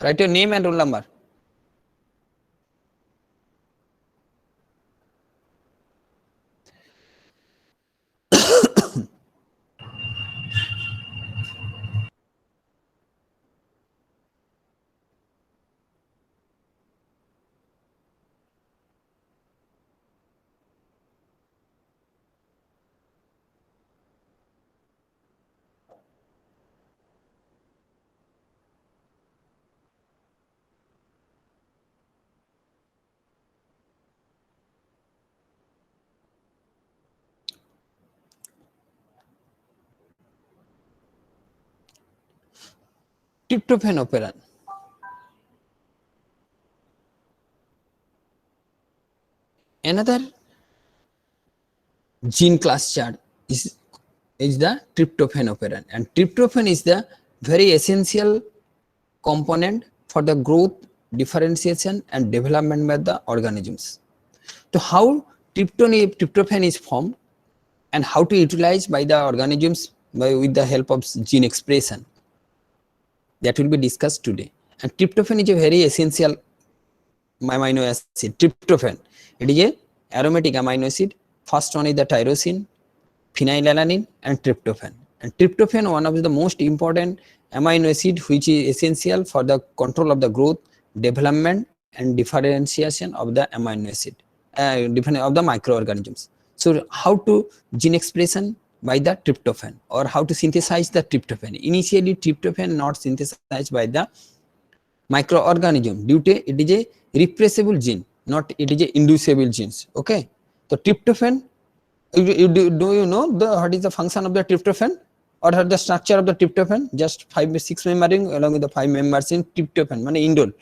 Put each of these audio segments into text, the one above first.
Write your name and roll number. Tryptophane operon. Another gene class chart is the tryptophane operon, and tryptophane is the very essential component for the growth, differentiation and development by the organisms. So how tryptophane is formed and how to utilize by the organisms with the help of gene expression, that will be discussed today. And tryptophane is a very essential amino acid. Tryptophane, it is a aromatic amino acid. First one is the tyrosine, phenylalanine and tryptophan. And tryptophan, one of the most important amino acid which is essential for the control of the growth, development and differentiation of the amino acid, of the microorganisms. So how to gene expression by the tryptophan, or how to synthesize the tryptophan. Initially tryptophan not synthesized by the microorganism due to it is a repressible gene, not it is a inducible genes. Okay, so tryptophan, do you know what is the function of the tryptophan or the structure of the tryptophan? Just 5-6 membering along with the 5 members in tryptophan, mane indole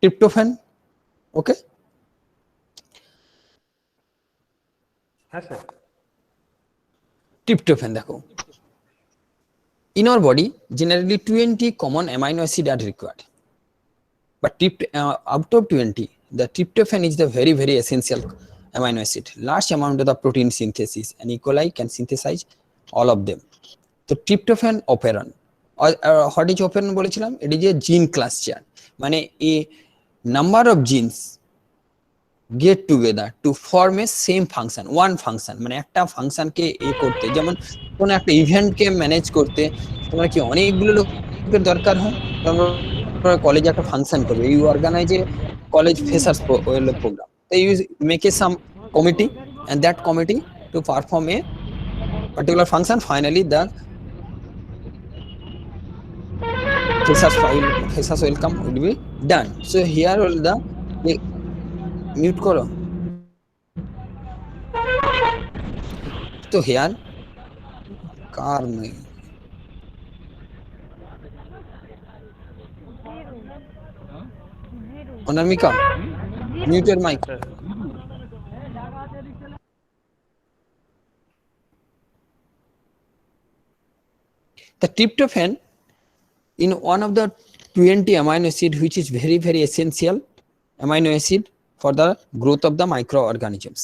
tryptophan. Okay, yes sir. tryptophan देखो, in our body generally 20 common amino acid are required, but out of 20 the tryptophan is the very essential amino acid. Large amount of the protein synthesis, and E. coli can synthesize all of them. So tryptophan operon, what is operon বলেছিলাম, it is a gene class chart, মানে a number of genes get together to form a same function, one function, মানে একটা function কে করতে, যেমন কোন একটা event কে manage করতে তোমার কি অনেকগুলো লোকের দরকার হয়। তোমরা কলেজে একটা ফাংশন করবে, you organise a college freshers programme, so you make a some committee and that committee to perform a particular function. Finally the freshers welcome will be done. So here all the mute koro. So here car mein Anamika, mute your mic. The tryptophan in one of the 20 amino acid which is very essential amino acid for the growth of the microorganisms.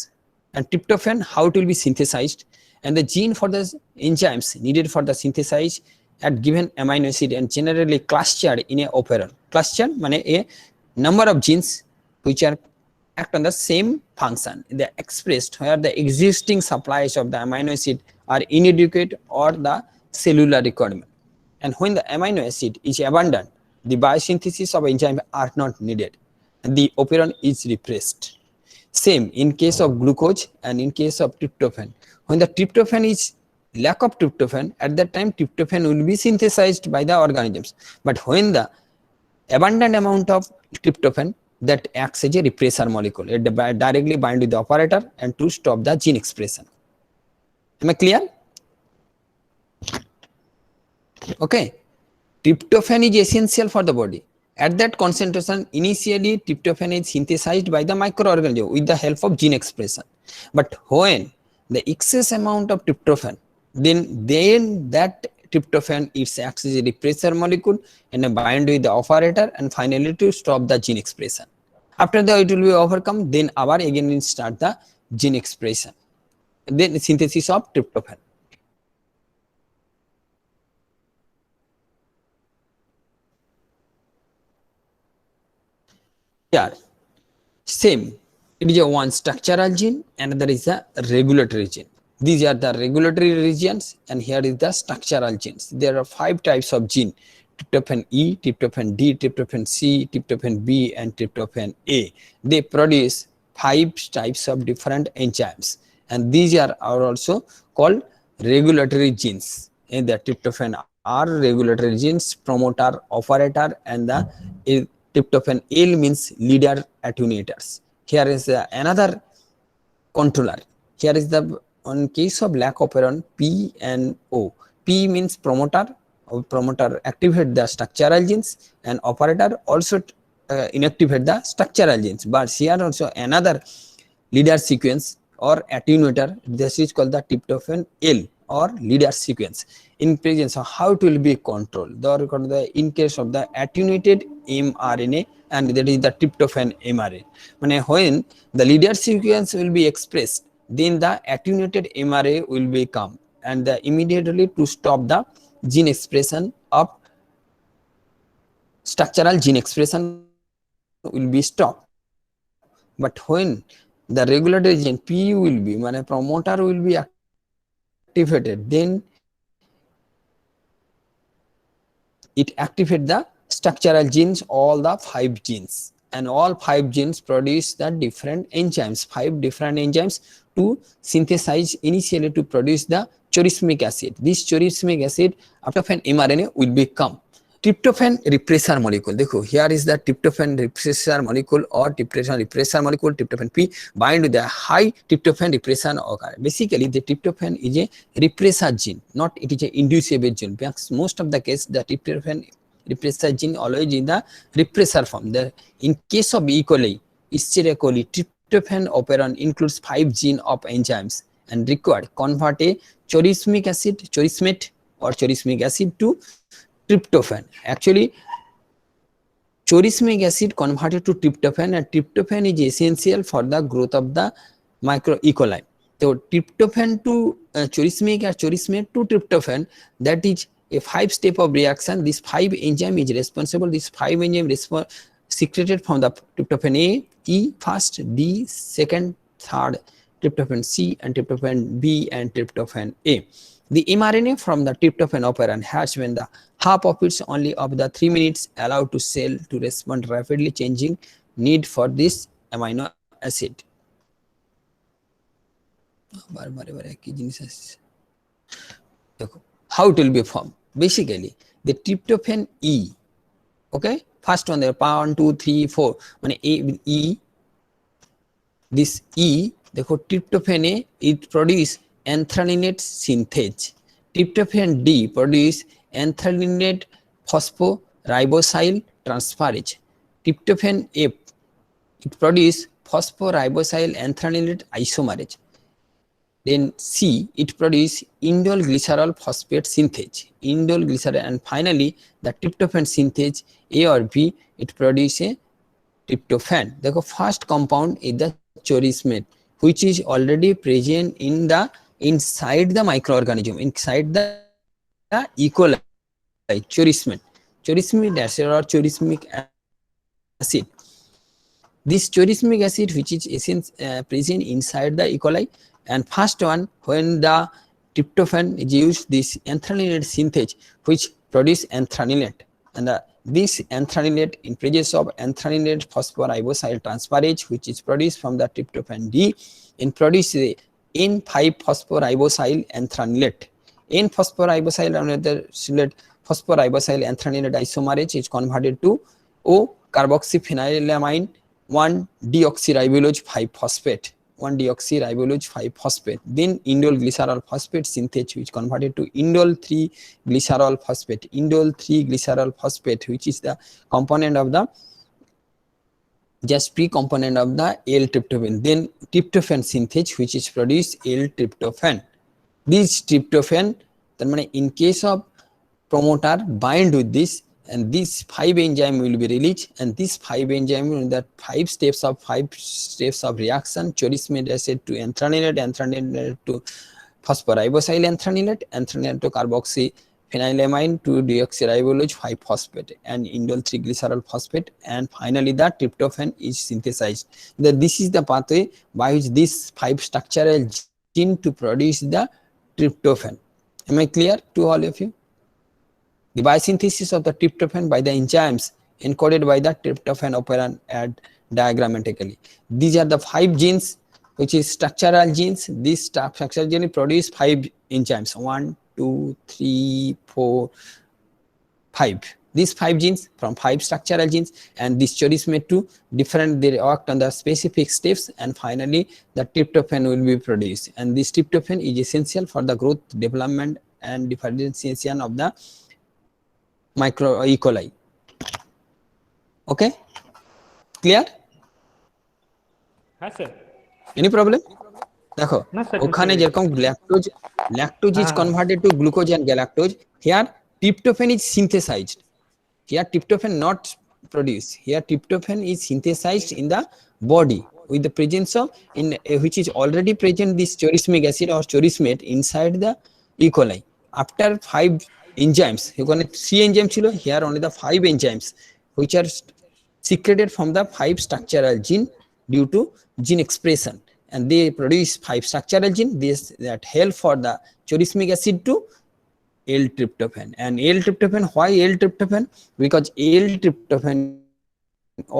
And tryptophan, how it will be synthesized, and the gene for the enzymes needed for the synthesis at given amino acid and generally clustered in a operon. Clustered means a number of genes which are act on the same function. They are expressed where the existing supplies of the amino acid are inadequate or the cellular requirement. And when the amino acid is abundant, the biosynthesis of enzyme are not needed, and the operon is repressed. Same in case of glucose and in case of tryptophan. When the tryptophan is lack of tryptophan, at that time tryptophan will be synthesized by the organisms. But when the abundant amount of tryptophan, that acts as a repressor molecule, it directly bind with the operator and to stop the gene expression. Am I clear? Okay, tryptophan is essential for the body. At that concentration, initially tryptophan is synthesized by the microorganism with the help of gene expression. But when the excess amount of tryptophan, then that tryptophan it acts as a repressor molecule and bind with the operator and finally to stop the gene expression. After that it will be overcome, then again we start the gene expression, then the synthesis of tryptophan. Here, same. It is a one structural gene, another is a regulatory gene. These are the regulatory regions, and here is the structural genes. There are 5 types of gene: tryptophan E, tryptophan D, tryptophan C, tryptophan B, and tryptophan A. They produce 5 types of different enzymes, and these are also called regulatory genes. In the tryptophan are regulatory genes, promoter, operator, and the tryptophan L means leader attenuators. Here is another controller. Here is the on case of lack operon P and O. P means promoter. Promoter activate the structural genes, and operator also inactivate the structural genes. But here also another leader sequence or attenuator. This is called the tryptophan L or leader sequence. In presence of how it will be controlled, in case of the attenuated mRNA, and that is the tryptophan mRNA. When the leader sequence will be expressed, then the attenuated mRNA will become, and immediately to stop the gene expression of structural gene expression will be stopped. But when the regulatory gene P will be, promoter will be activated, then it activates the structural genes, all the 5 genes, and all 5 genes produce the different enzymes, 5 different enzymes to synthesize initially to produce the tryptophan acid. This tryptophan acid after mRNA will become tryptophan repressor molecule. Dekho, here is the tryptophan repressor molecule or tryptophan repressor molecule, tryptophan P bind with the high tryptophan repression occur. Basically, the tryptophan is a repressor gene, not it is a inducible gene. Because most of the case, the tryptophan repressor gene always in the repressor form. In case of E. coli, Escherichia coli, tryptophan operon includes 5 genes of enzymes and required convert a chorismic acid, chorismate or chorismic acid to tryptophan. Actually, chorismic acid converted to tryptophan, and tryptophan is essential for the growth of the micro E. coli. So tryptophan to chorismic or chorismate to tryptophan, that is a 5-step of reaction. This 5 enzyme is responsible. This 5 enzyme secreted from the tryptophan A, E first, D second, third, tryptophan C, and tryptophan B, and tryptophan A. The mRNA from the tryptophan operon has when the half of its only of the 3 minutes allowed to cell to respond rapidly changing need for this amino acid. How it will be formed? Basically, the tryptophan E, okay, first one there, 1, 2, 3, 4, A with E, this E, the tryptophan A, it produce anthralinate synthase. Tryptophan D produce anthralinate phosphoribosyl transferase. Tryptophan F, it produce phosphoribosyl anthralinate isomerase. Then C, it produce indole glycerol phosphate synthase, indole glycerol, and finally the tryptophan synthase A or B, it produce a tryptophan. The first compound is the chorismate, which is already present in the inside the microorganism, inside the E. coli, chorismate acid or chorismic acid. This chorismic acid, which is present inside the E. coli, and first one, when the tryptophan is used, this anthralinate synthase, which produce anthralinate, and this anthralinate in presence of anthralinate phosphoribosyl transferase, which is produced from the tryptophan D, in produce the N5 phosphoribosyl anthralinate. N-phosphoribosyl phosphoribosyl anthralinate isomerase is converted to O carboxyphenylamine 1-deoxyribulose 5-phosphate. 1-deoxyribulose 5-phosphate. Then indole glycerol phosphate synthase, which converted to indole 3-glycerol phosphate. Indole 3-glycerol phosphate, which is the component of the just pre-component of the L-tryptophan. Then tryptophan synthase, which is produced L-tryptophan. This tryptophan, in case of promoter, bind with this, and these 5 enzyme will be released, and these 5 enzyme in that 5 steps of reaction, chorismate acid to anthralinate, anthralinate to phosphoribosyl anthralinate, anthralinate to carboxy phenylamine 2-deoxyribose 5-phosphate and indole 3-glycerol phosphate, and finally the tryptophan is synthesized. This is the pathway by which this 5 structural gene to produce the tryptophan. Am I clear to all of you? The biosynthesis of the tryptophan by the enzymes encoded by the tryptophan operon at diagrammatically. These are the 5 genes which is structural genes. These structural genes produce 5 enzymes, 1, 2, 3, 4, 5. These 5 genes from 5 structural genes, and this choice made to different, they act on the specific steps, and finally the tryptophan will be produced. And this tryptophan is essential for the growth, development and differentiation of the micro E. coli. Okay, clear? হ্যাঁ sir Any problem? দেখো না sir ওখানে যেরকম lactose is converted to glucose and galactose, here tryptophan is synthesized. Here tryptophan not produced. Here tryptophan is synthesized in the body with the presence of which is already present this chorismic acid or chorismate inside the E. coli. After 5 enzymes, ওখানে 3 enzymes ছিল, here only the 5 enzymes which are secreted from the 5 structural gene due to gene expression, and they produce 5 structural gene that help for the chorismic acid to L-tryptophan. And L-tryptophan, why L-tryptophan? Because L-tryptophan,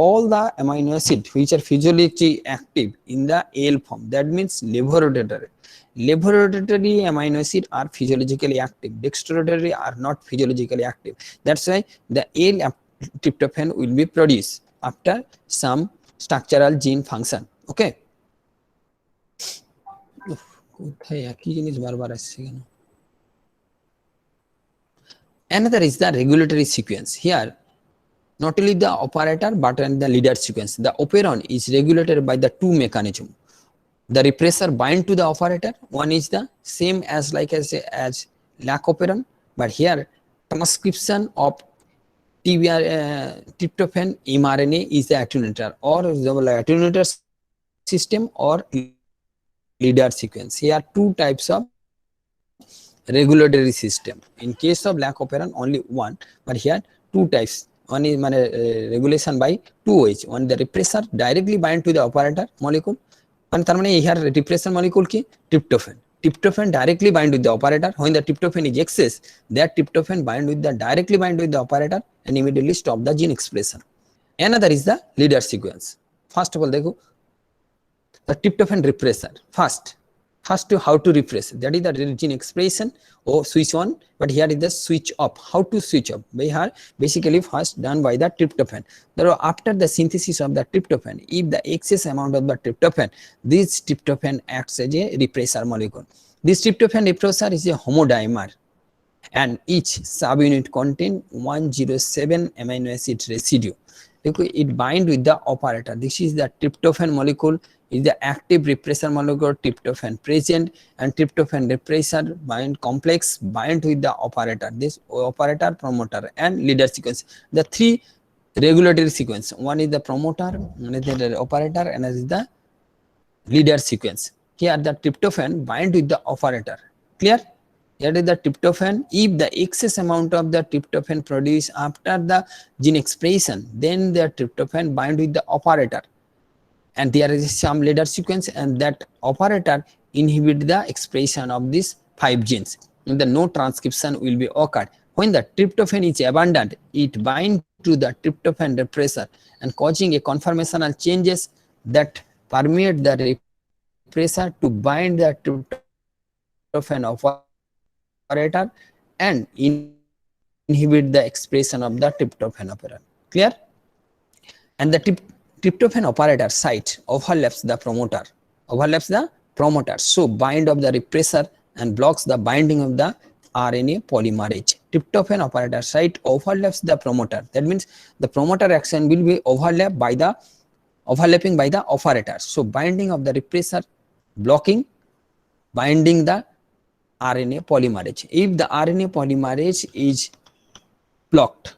all the amino acids which are physiologically active in the L form, that means levorotatory amino acids are physiologically active, dextrorotatory are not physiologically active. That's why the L-tryptophan will be produced after some structural gene function. Okay, কোথায় একই জিনিস বারবার আসছে কেন? Another is the regulatory sequence. Here, not only the operator but and the leader sequence. The operon is regulated by the 2 mechanisms. The repressor bind to the operator. One is the same as like as lac operon, but here transcription of tryptophan mRNA is the attenuator, or the attenuator system or leader sequence. Here 2 types of regulatory system. In case of lac operon only one, but here 2 types. One is regulation by 2 ways. One, the repressor directly bind to the operator molecule, and তার মানে here repressor molecule কি tryptophan directly bind with the operator. When the tryptophan is excess, that tryptophan directly bind with the operator and immediately stop the gene expression. Another is the leader sequence. First of all, देखो the tryptophan repressor. First to how to repress, that is the gene expression or switch on, but here is the switch off. How to switch off? By here basically first done by the tryptophan. Therefore, after the synthesis of the tryptophan, if the excess amount of the tryptophan, this tryptophan acts as a repressor molecule. This tryptophan repressor is a homodimer, and each subunit contain 107 amino acid residue. It bind with the operator. This is the tryptophan molecule is the active repressor molecule tryptophan present, and tryptophan repressor complex bind with the operator. This operator, promoter and leader sequence. The 3 regulatory sequence. One is the promoter, one is the operator, and another is the leader sequence. Here the tryptophan bind with the operator. Clear? Here is the tryptophan. If the excess amount of the tryptophan produced after the gene expression, then the tryptophan bind with the operator, and there is some leader sequence, and that operator inhibit the expression of these 5 genes, and the no transcription will be occurred. When the tryptophan is abundant, it bind to the tryptophan repressor and causing a conformational changes that permeate the repressor to bind the tryptophan operator and inhibit the expression of the tryptophan operon. Clear? And the tryptophan operator site overlaps the promoter, so bind of the repressor and blocks the binding of the RNA polymerase. Tryptophan operator site overlaps the promoter. That means the promoter action will be overlapping by the operator. So binding of the repressor, binding the RNA polymerase. If the RNA polymerase is blocked,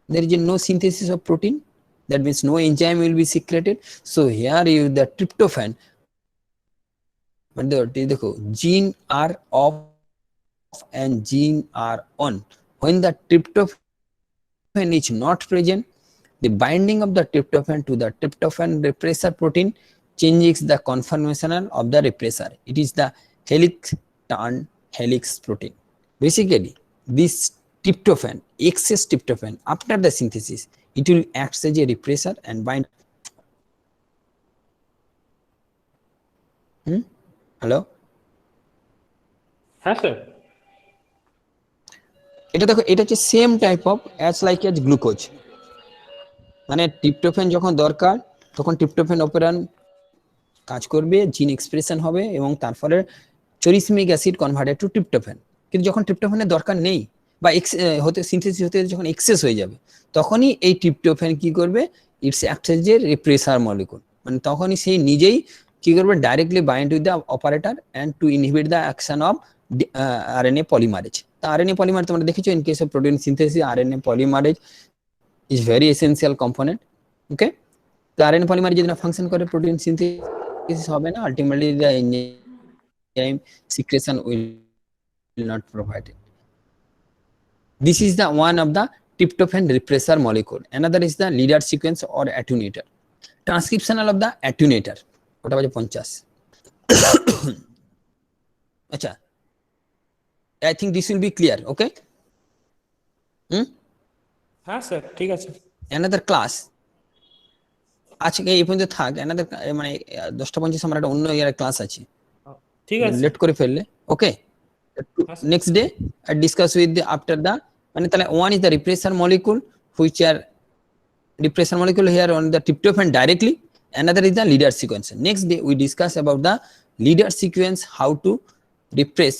there is no synthesis of protein. That means no enzyme will be secreted. So here you the tryptophan, but the gene are off and gene are on. When the tryptophan is not present, the binding of the tryptophan to the tryptophan repressor protein changes the conformation of the repressor. It is the helix turn helix protein. Basically, this tryptophan, excess tryptophan, after the synthesis, it will act as a repressor and bind. Hello? হ্যাঁ sir. এটা দেখো, এটা হচ্ছে same type of as like as glucose. মানে tryptophan যখন দরকার তখন tryptophan operon কাজ করবে, জিন এক্সপ্রেশন হবে এবং তারপরে চরিসমিক অ্যাসিড কনভার্টেড টু ট্রিপ্টোফ্যান। কিন্তু যখন ট্রিপ্টোফ্যানের দরকার নেই বা হতে সিনথেসিস হতে যখন এক্সেস হয়ে যাবে, তখনই এই ট্রিপ্টোফ্যান কি করবে, its act as a repressor molecule. মানে তখনই সেই নিজেই কি করবে, directly bind with the operator and to inhibit the action of RNA polymerase. তা আরএনএ পলিমারেজ তোমরা দেখেছো, in case of protein synthesis RNA polymerase is very essential component. Okay, the RNA polymerase যদি না ফাংশন করে protein synthesis হবে না, ultimately the enzyme secretion will not provide it. This is the one of the tryptophan repressor molecule. Another is the leader sequence or attenuator. Transcriptional of the attenuator ওটা বাজে 50। আচ্ছা, I think this will be clear. Okay, হ্যাঁ sir, ঠিক আছে। another class আজকে এই পর্যন্ত থাক। another মানে 10:50 আমার একটা অন্য ইয়ার ক্লাস আছে, ঠিক আছে লেট করে ফেললে। Okay, next day I discuss with the after the, মানে তাহলে one is the repressor molecule which are repressor molecule here on the tryptophan directly, another is the leader sequence. Next day we discuss about the leader sequence, how to repress